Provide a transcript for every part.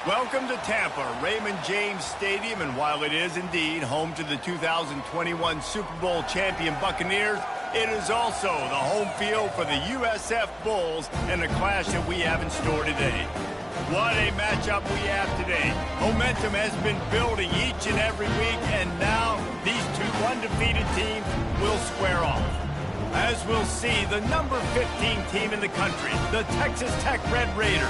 Welcome to Tampa, Raymond James Stadium, and while it is indeed home to the 2021 Super Bowl champion Buccaneers, it is also the home field for the USF Bulls and the clash that we have in store today. What a matchup we have today. Momentum has been building each and every week, and now these two undefeated teams will square off. As we'll see, the number 15 team in the country, the Texas Tech Red Raiders,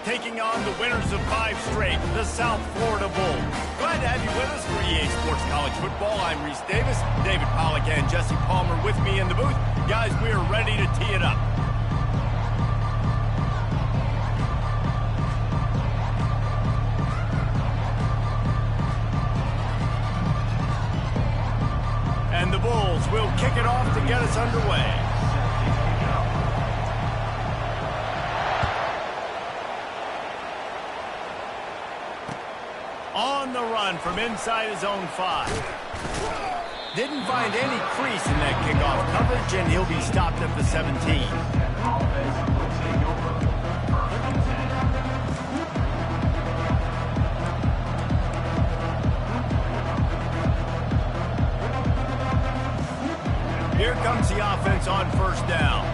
taking on the winners of 5 straight, the South Florida Bulls. Glad to have you with us for EA Sports College Football. I'm Reese Davis, David Pollack and Jesse Palmer with me in the booth. Guys, we are ready to tee it up. And the Bulls will kick it off to get us underway. On the run from inside his own 5. Didn't find any crease in that kickoff coverage, and he'll be stopped at the 17. Here comes the offense on first down.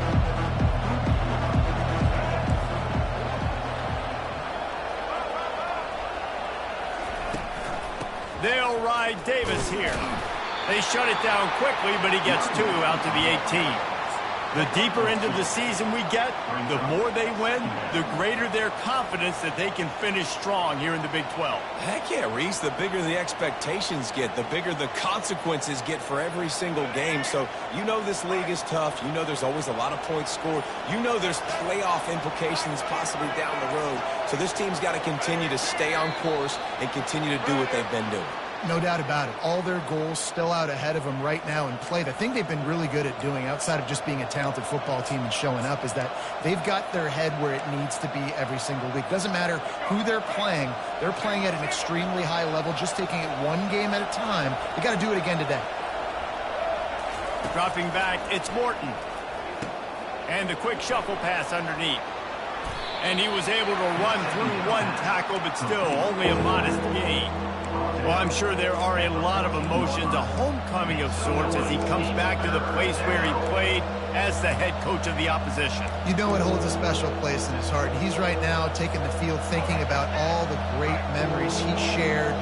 They'll ride Davis here. They shut it down quickly, but he gets 2 out to the 18. The deeper into the season we get, the more they win, the greater their confidence that they can finish strong here in the Big 12. Heck yeah, Reese. The bigger the expectations get, the bigger the consequences get for every single game. So you know this league is tough. You know there's always a lot of points scored. You know there's playoff implications possibly down the road. So this team's got to continue to stay on course and continue to do what they've been doing. No doubt about it. All their goals still out ahead of them right now in play. The thing they've been really good at doing, outside of just being a talented football team and showing up, is that they've got their head where it needs to be every single week. Doesn't matter who they're playing at an extremely high level, just taking it one game at a time. They got to do it again today. Dropping back, it's Morton. And a quick shuffle pass underneath. And he was able to run through one tackle, but still only a modest gain. Well, I'm sure there are a lot of emotions, a homecoming of sorts, as he comes back to the place where he played as the head coach of the opposition. You know it holds a special place in his heart. He's right now taking the field thinking about all the great memories he shared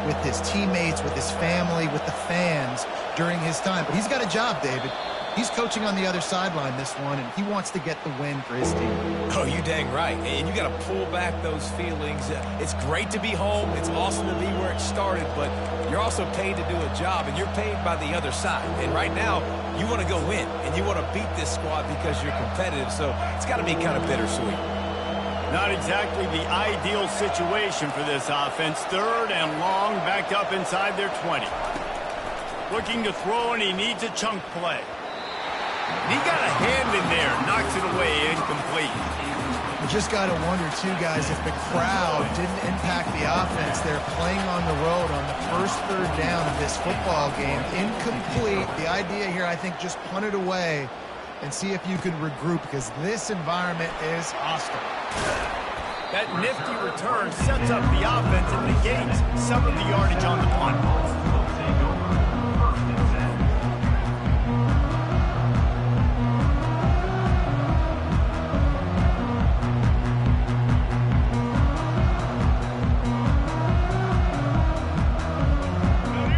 with his teammates, with his family, with the fans during his time. But he's got a job, David. He's coaching on the other sideline this one, and he wants to get the win for his team. Oh, you dang right. And you got to pull back those feelings. It's great to be home. It's awesome to be where it started, but you're also paid to do a job, and you're paid by the other side. And right now, you want to go win, and you want to beat this squad because you're competitive, so it's got to be kind of bittersweet. Not exactly the ideal situation for this offense. 3rd and long, backed up inside their 20. Looking to throw, and he needs a chunk play. He got a hand in there, knocks it away, incomplete. You just got to wonder, too, guys, if the crowd didn't impact the offense. They're playing on the road on the first 3rd down of this football game. Incomplete. The idea here, I think, just punt it away and see if you can regroup, because this environment is hostile. That nifty return sets up the offense and negates some of the yardage on the punt.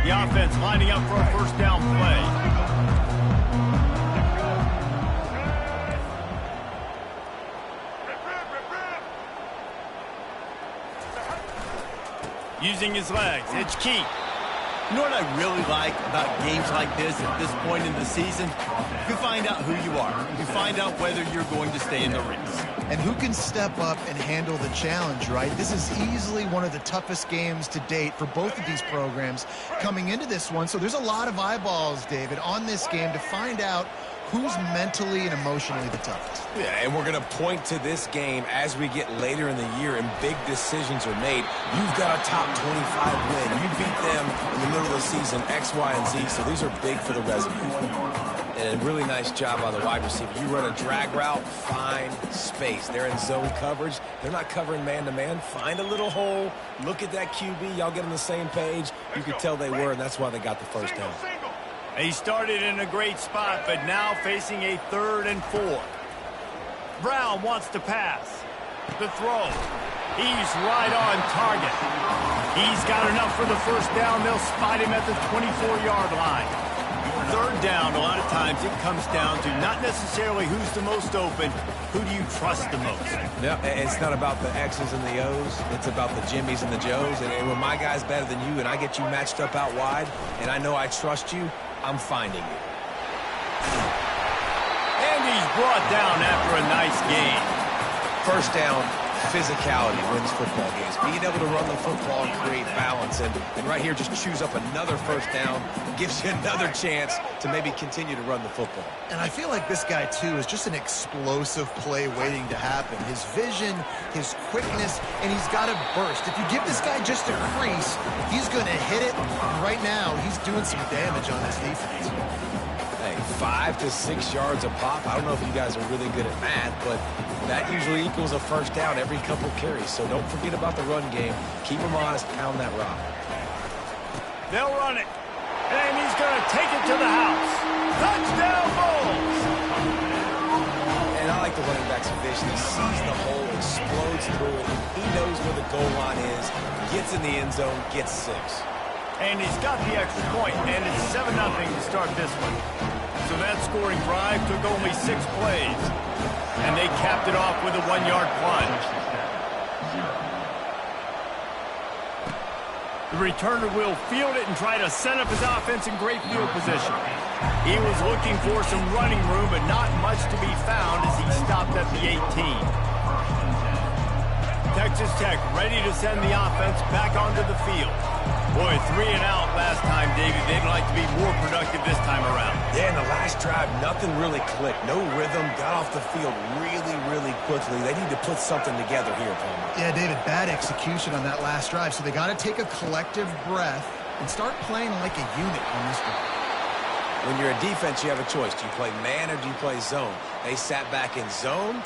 The offense lining up for a first down play. Using his legs, it's key. You know what I really like about games like this at this point in the season? You find out who you are. You find out whether you're going to stay in the race. And who can step up and handle the challenge, right? This is easily one of the toughest games to date for both of these programs coming into this one. So there's a lot of eyeballs, David, on this game to find out who's mentally and emotionally the toughest. Yeah, and we're going to point to this game as we get later in the year and big decisions are made. You've got a top 25 win. You beat them in the middle of the season, X, Y, and Z, so these are big for the resume. And a really nice job by the wide receiver. You run a drag route, find space. They're in zone coverage. They're not covering man-to-man. Find a little hole. Look at that QB. Y'all get on the same page. You could tell they were, and that's why they got the first down. He started in a great spot, but now facing a 3rd and 4. Brown wants to pass. The throw. He's right on target. He's got enough for the first down. They'll spot him at the 24-yard line. 3rd down, a lot of times it comes down to not necessarily who's the most open, who do you trust the most? No, it's not about the X's and the O's. It's about the Jimmys and the Joes. And when my guy's better than you and I get you matched up out wide and I know I trust you, I'm finding you. And he's brought down after a nice gain. First down, physicality wins football games. Being able to run the football and create balance. And right here, just choose up another first down. Gives you another chance to maybe continue to run the football. And I feel like this guy, too, is just an explosive play waiting to happen. His vision, his quickness, and he's got a burst. If you give this guy just a crease, he's going to hit it. And right now, he's doing some damage on this defense. Hey, 5 to 6 yards a pop. I don't know if you guys are really good at math, but that usually equals a first down every couple carries. So don't forget about the run game. Keep them honest. Pound that rock. They'll run it. And he's going to take it to the house. Touchdown, Bulls! And I like the running back's vision. He sees the hole, explodes through it. He knows where the goal line is, gets in the end zone, gets 6. And he's got the extra point, and it's 7-0 to start this one. So that scoring drive took only 6 plays. And they capped it off with a 1-yard plunge. The returner will field it and try to set up his offense in great field position. He was looking for some running room, but not much to be found as he stopped at the 18. Texas Tech ready to send the offense back onto the field. Boy, 3 and out last time, Davey. They'd like to be more productive this time around. Yeah, in the last drive, nothing really clicked. No rhythm, got off the field really quickly. They need to put something together here, Palmer. Yeah, David, bad execution on that last drive. So they got to take a collective breath and start playing like a unit on this one. When you're a defense, you have a choice. Do you play man or do you play zone? They sat back in zone.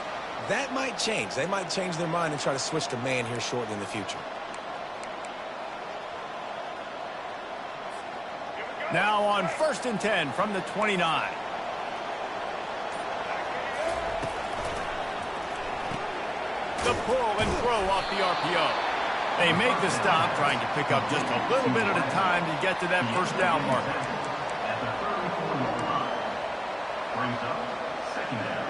That might change. They might change their mind and try to switch to man here shortly in the future. Now on 1st and 10 from the 29. The pull and throw off the RPO. They make the stop, trying to pick up just a little bit at a time to get to that first down marker. At the 34-yard line, brings up 2nd down.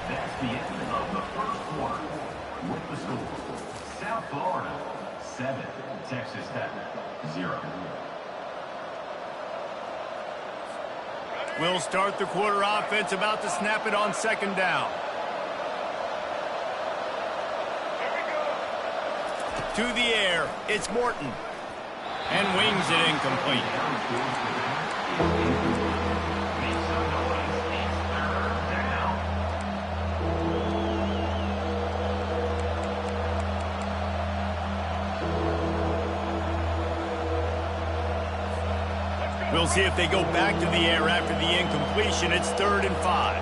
That's the end of the first quarter. With the score, South Florida 7, Texas Tech 0. We'll start the quarter offense, about to snap it on 2nd down. To the air, it's Morton. And wings it incomplete. We'll see if they go back to the air after the incompletion. It's 3rd and 5.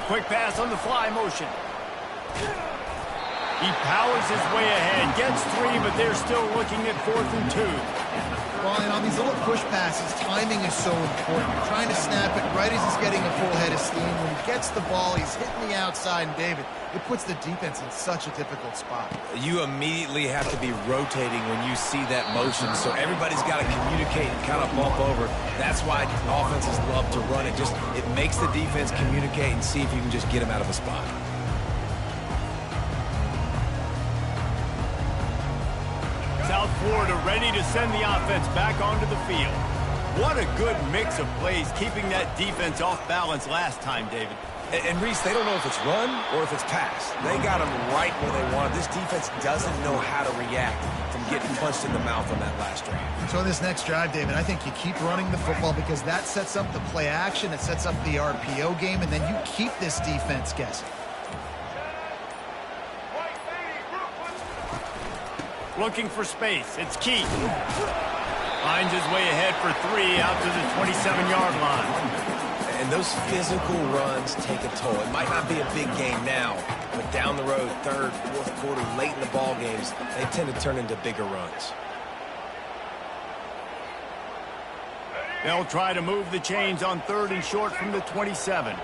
Quick pass on the fly motion. He powers his way ahead, gets 3, but they're still looking at 4th and 2. Well, and on these little push passes, timing is so important. You're trying to snap it right as he's getting a full head of steam. When he gets the ball, he's hitting the outside, and David, it puts the defense in such a difficult spot. You immediately have to be rotating when you see that motion, so everybody's got to communicate and kind of bump over. That's why offenses love to run it. It makes the defense communicate and see if you can just get him out of a spot. South Florida ready to send the offense back onto the field. What a good mix of plays, keeping that defense off balance last time, David. And Reese, they don't know if it's run or if it's pass. They got them right where they want. This defense doesn't know how to react from getting punched in the mouth on that last drive. So in this next drive, David, I think you keep running the football because that sets up the play action, it sets up the RPO game, and then you keep this defense guessing. Looking for space. It's Keith. Finds his way ahead for 3 out to the 27-yard line. And those physical runs take a toll. It might not be a big game now, but down the road, third, fourth quarter, late in the ball games, they tend to turn into bigger runs. They'll try to move the chains on 3rd and short from the 27.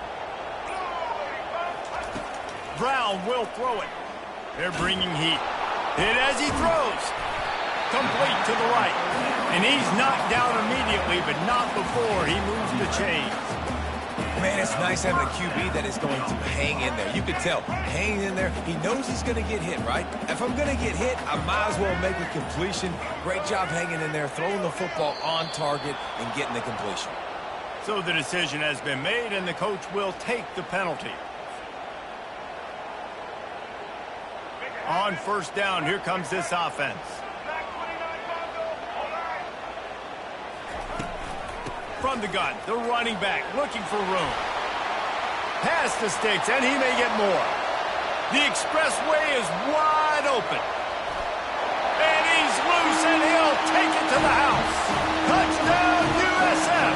Brown will throw it. They're bringing heat. Hit as he throws. Complete to the right. And he's knocked down immediately, but not before he moves the chains. Man, it's nice having a QB that is going to hang in there. You can tell, hanging in there, he knows he's going to get hit, right? If I'm going to get hit, I might as well make a completion. Great job hanging in there, throwing the football on target and getting the completion. So the decision has been made, and the coach will take the penalty. On 1st down, here comes this offense. From the gun, the running back looking for room. Pass the sticks, and he may get more. The expressway is wide open. And he's loose, and he'll take it to the house. Touchdown, USF!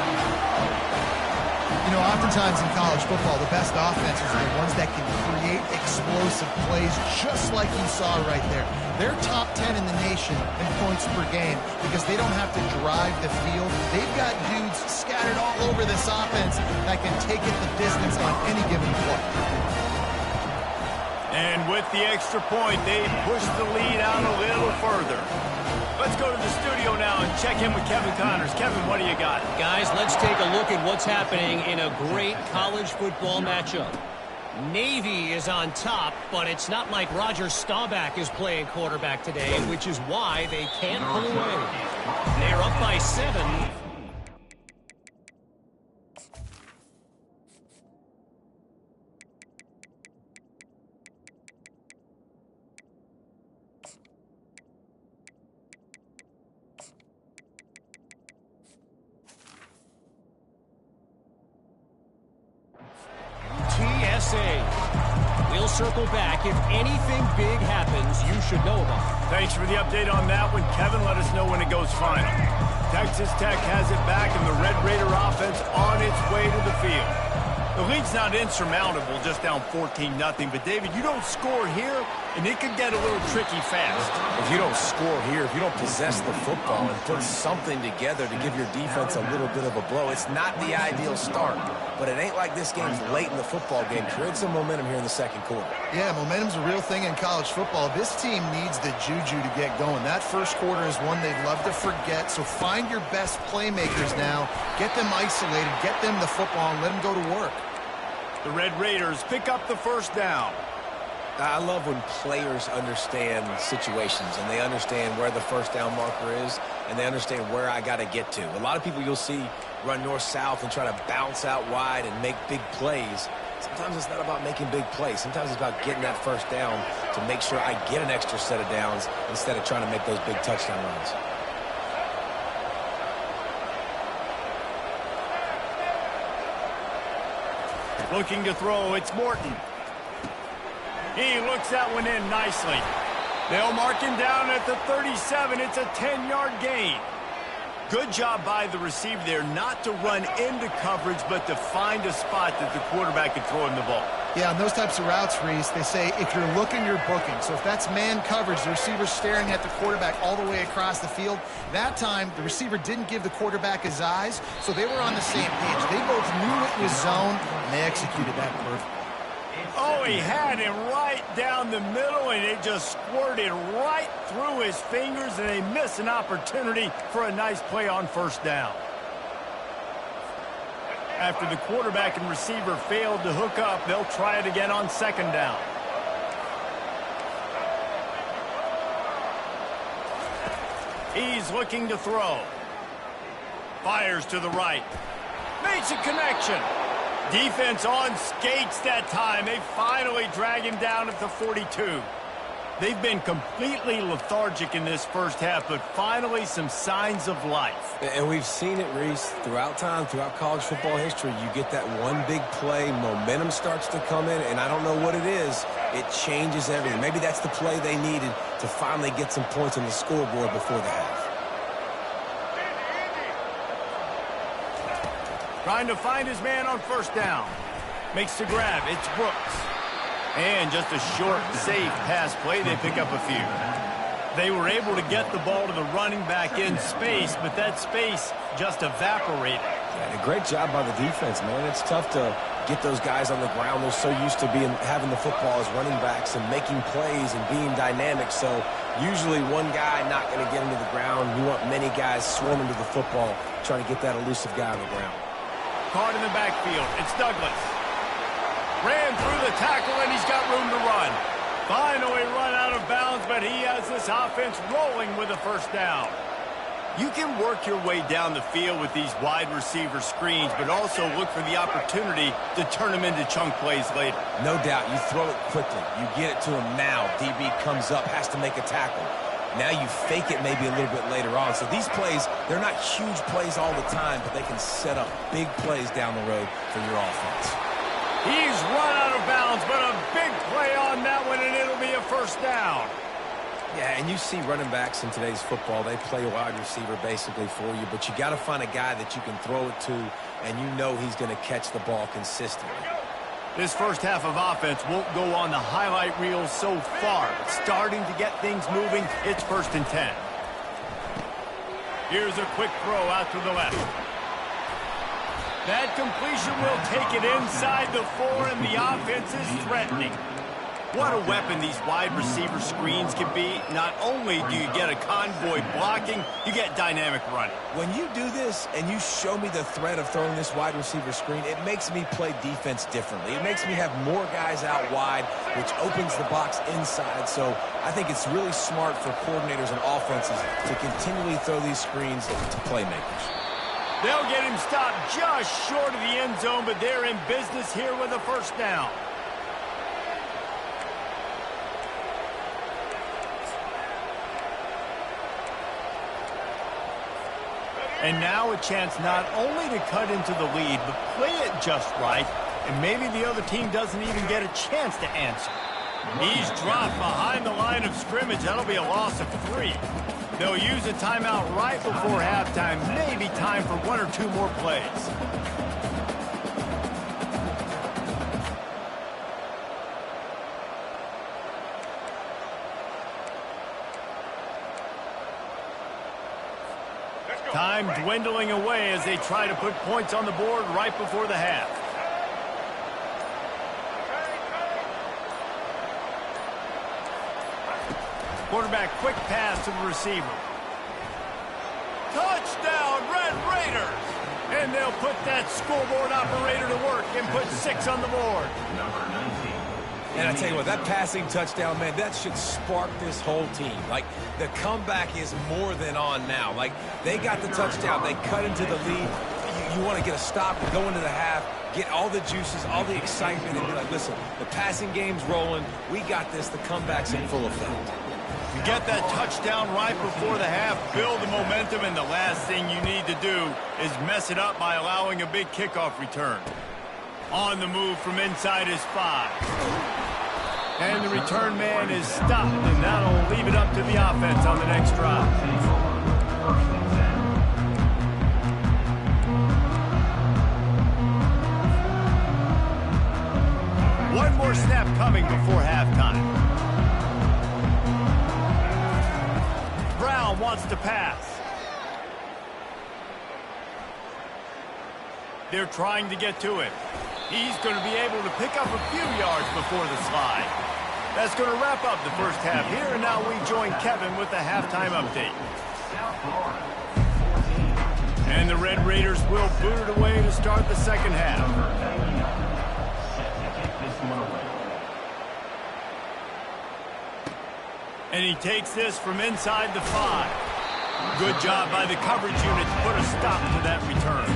You know, oftentimes in college football, the best offenses are the ones that can create explosive plays just like you saw right there. They're top 10 in the nation in points per game because they don't have to drive the field. They've got dudes scattered all over this offense that can take it the distance on any given play. And with the extra point, they push the lead out a little further. Let's go to the studio now and check in with Kevin Connors. Kevin, what do you got? Guys, let's take a look at what's happening in a great college football matchup. Navy is on top, but it's not like Roger Staubach is playing quarterback today, which is why they can't pull away. They're up by 7. We'll circle back. If anything big happens, you should know about it. Thanks for the update on that one, Kevin. Let us know when it goes final. Texas Tech has it back, and the Red Raider offense on its way to the field. The lead's not insurmountable, just down 14-0. But, David, you don't score here, and it could get a little tricky fast. If you don't score here, if you don't possess the football and put something together to give your defense a little bit of a blow, it's not the ideal start. But it ain't like this game's late in the football game. Create some momentum here in the second quarter. Yeah, momentum's a real thing in college football. This team needs the juju to get going. That first quarter is one they'd love to forget. So find your best playmakers now. Get them isolated. Get them the football and let them go to work. The Red Raiders pick up the 1st down. I love when players understand situations and they understand where the 1st down marker is and they understand where I got to get to. A lot of people you'll see run north-south and try to bounce out wide and make big plays. Sometimes it's not about making big plays. Sometimes it's about getting that 1st down to make sure I get an extra set of downs instead of trying to make those big touchdown runs. Looking to throw, it's Morton. He looks that one in nicely. They'll mark him down at the 37. It's a 10-yard gain. Good job by the receiver there not to run into coverage, but to find a spot that the quarterback could throw him the ball. Yeah, on those types of routes, Reese, they say if you're looking, you're booking. So if that's man coverage, the receiver's staring at the quarterback all the way across the field. That time, the receiver didn't give the quarterback his eyes, so they were on the same page. They both knew it was zone, and they executed that perfectly. Oh, he had him right down the middle, and it just squirted right through his fingers, and they missed an opportunity for a nice play on 1st down. After the quarterback and receiver failed to hook up, they'll try it again on 2nd down. He's looking to throw. Fires to the right. Makes a connection. Defense on skates that time. They finally drag him down at the 42. They've been completely lethargic in this first half, but finally some signs of life. And we've seen it, Reese, throughout time, throughout college football history. You get that one big play, momentum starts to come in, and I don't know what it is. It changes everything. Maybe that's the play they needed to finally get some points on the scoreboard before the half. Trying to find his man on first down. Makes the grab. It's Brooks. And just a short, safe pass play. They pick up a few. They were able to get the ball to the running back in space, but that space just evaporated. Yeah, a great job by the defense, man. It's tough to get those guys on the ground. They're so used to having the football as running backs and making plays and being dynamic. So usually one guy not going to get into the ground. You want many guys swarming to the football, trying to get that elusive guy on the ground. Caught in the backfield. It's Douglas. Ran through the tackle, and he's got room to run. Finally run out of bounds, but he has this offense rolling with a first down. You can work your way down the field with these wide receiver screens, but also look for the opportunity to turn them into chunk plays later. No doubt. You throw it quickly. You get it to him now. DB comes up, has to make a tackle. Now you fake it maybe a little bit later on. So these plays, they're not huge plays all the time, but they can set up big plays down the road for your offense. He's run out of bounds, but a big play on that one, and it'll be a first down. Yeah, and you see running backs in today's football, they play wide receiver basically for you, but you got to find a guy that you can throw it to, and you know he's going to catch the ball consistently. This first half of offense won't go on the highlight reel so far, but starting to get things moving, it's 1st and 10. Here's a quick throw out to the left. That completion will take it inside the 4, and the offense is threatening. What a weapon these wide receiver screens can be. Not only do you get a convoy blocking, you get dynamic running. When you do this and you show me the threat of throwing this wide receiver screen, it makes me play defense differently. It makes me have more guys out wide, which opens the box inside. So I think it's really smart for coordinators and offenses to continually throw these screens to playmakers. They'll get him stopped just short of the end zone, but they're in business here with a first down. And now a chance not only to cut into the lead, but play it just right, and maybe the other team doesn't even get a chance to answer. He's dropped behind the line of scrimmage. That'll be a loss of 3. They'll use a timeout right before halftime, maybe time for 1 or 2 more plays. Time dwindling away as they try to put points on the board right before the half. Quarterback quick pass to the receiver. Touchdown, Red Raiders! And they'll put that scoreboard operator to work and put 6 on the board. And I tell you what, that passing touchdown, man, that should spark this whole team. Like, the comeback is more than on now. Like, they got the touchdown. They cut into the lead. You want to get a stop and go into the half, get all the juices, all the excitement, and be like, listen, the passing game's rolling. We got this. The comeback's in full effect. You get that touchdown right before the half, build the momentum, and the last thing you need to do is mess it up by allowing a big kickoff return. On the move from inside his 5. And the return man is stopped, and that'll leave it up to the offense on the next drive. One more snap coming before halftime. Brown wants to pass. They're trying to get to him. He's going to be able to pick up a few yards before the slide. That's going to wrap up the first half here, and now we join Kevin with the halftime update. And the Red Raiders will boot it away to start the second half. And he takes this from inside the 5. Good job by the coverage unit to put a stop to that return.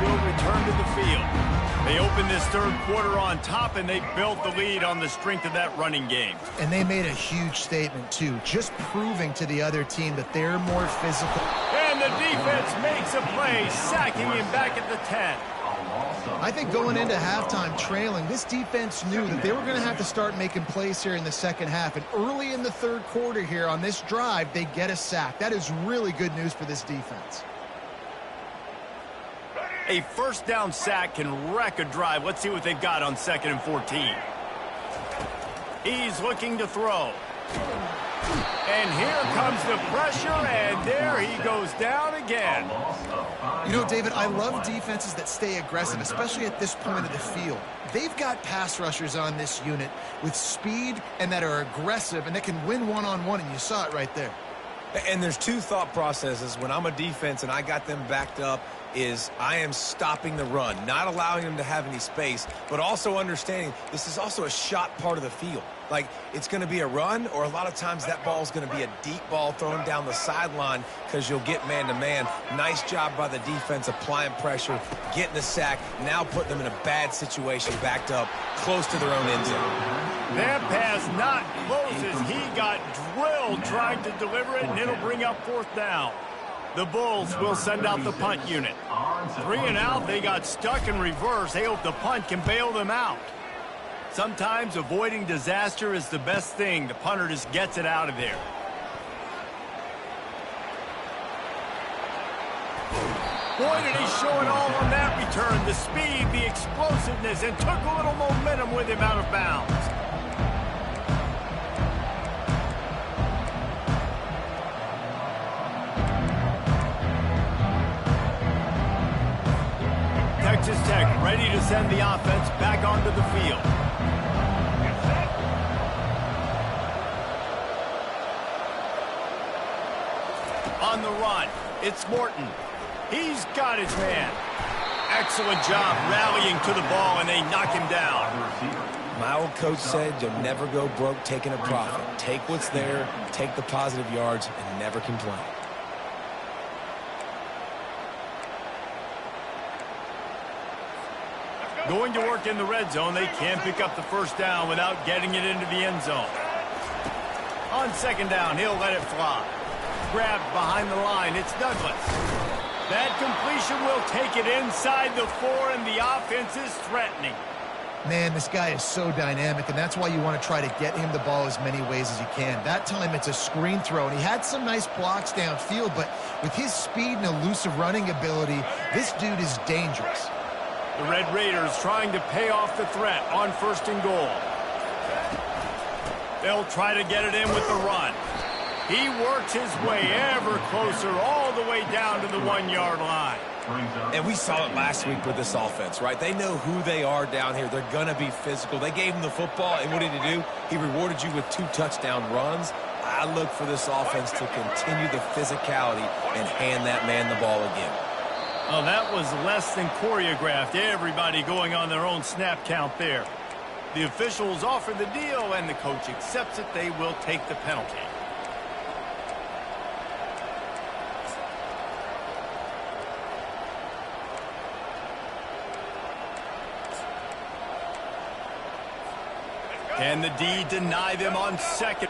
will return to the field. They opened this third quarter on top, and they built the lead on the strength of that running game. And they made a huge statement, too, just proving to the other team that they're more physical. And the defense makes a play, sacking him back at the 10. I think going into halftime trailing, this defense knew that they were going to have to start making plays here in the second half. And early in the third quarter here on this drive, they get a sack. That is really good news for this defense. A first down sack can wreck a drive. Let's see what they've got on 2nd and 14. He's looking to throw. And here comes the pressure, and there he goes down again. You know, David, I love defenses that stay aggressive, especially at this point of the field. They've got pass rushers on this unit with speed and that are aggressive and that can win one-on-one, and you saw it right there. And there's two thought processes when I'm a defense and I got them backed up is I am stopping the run, not allowing them to have any space, but also understanding this is also a shot part of the field. Like, it's going to be a run, or a lot of times that ball is going to be a deep ball thrown down the sideline because you'll get man-to-man. Nice job by the defense applying pressure, getting the sack, now putting them in a bad situation, backed up, close to their own end zone. That pass not close as he got drilled trying to deliver it, and it'll bring up 4th down. The Bulls will send out the punt unit. 3 and out, they got stuck in reverse. They hope the punt can bail them out. Sometimes avoiding disaster is the best thing. The punter just gets it out of there. Boy, did he show it all on that return. The speed, the explosiveness, and took a little momentum with him out of bounds. Texas Tech ready to send the offense back onto the field. On the run, it's Morton. He's got his man. Excellent job rallying to the ball, and they knock him down. My old coach said you'll never go broke taking a profit. Take what's there, take the positive yards, and never complain. Going to work in the red zone, they can't pick up the first down without getting it into the end zone. On 2nd down, he'll let it fly. Grabbed behind the line, it's Douglas. That completion will take it inside the 4, and the offense is threatening. Man, this guy is so dynamic, and that's why you want to try to get him the ball as many ways as you can. That time, it's a screen throw, and he had some nice blocks downfield, but with his speed and elusive running ability, this dude is dangerous. The Red Raiders trying to pay off the threat on 1st and goal. They'll try to get it in with the run. He works his way ever closer all the way down to the 1-yard line. And we saw it last week with this offense, right? They know who they are down here. They're going to be physical. They gave him the football, and what did he do? He rewarded you with 2 touchdown runs. I look for this offense to continue the physicality and hand that man the ball again. Oh, that was less than choreographed. Everybody going on their own snap count there. The officials offer the deal, and the coach accepts it. They will take the penalty. Can the D deny them on 2nd?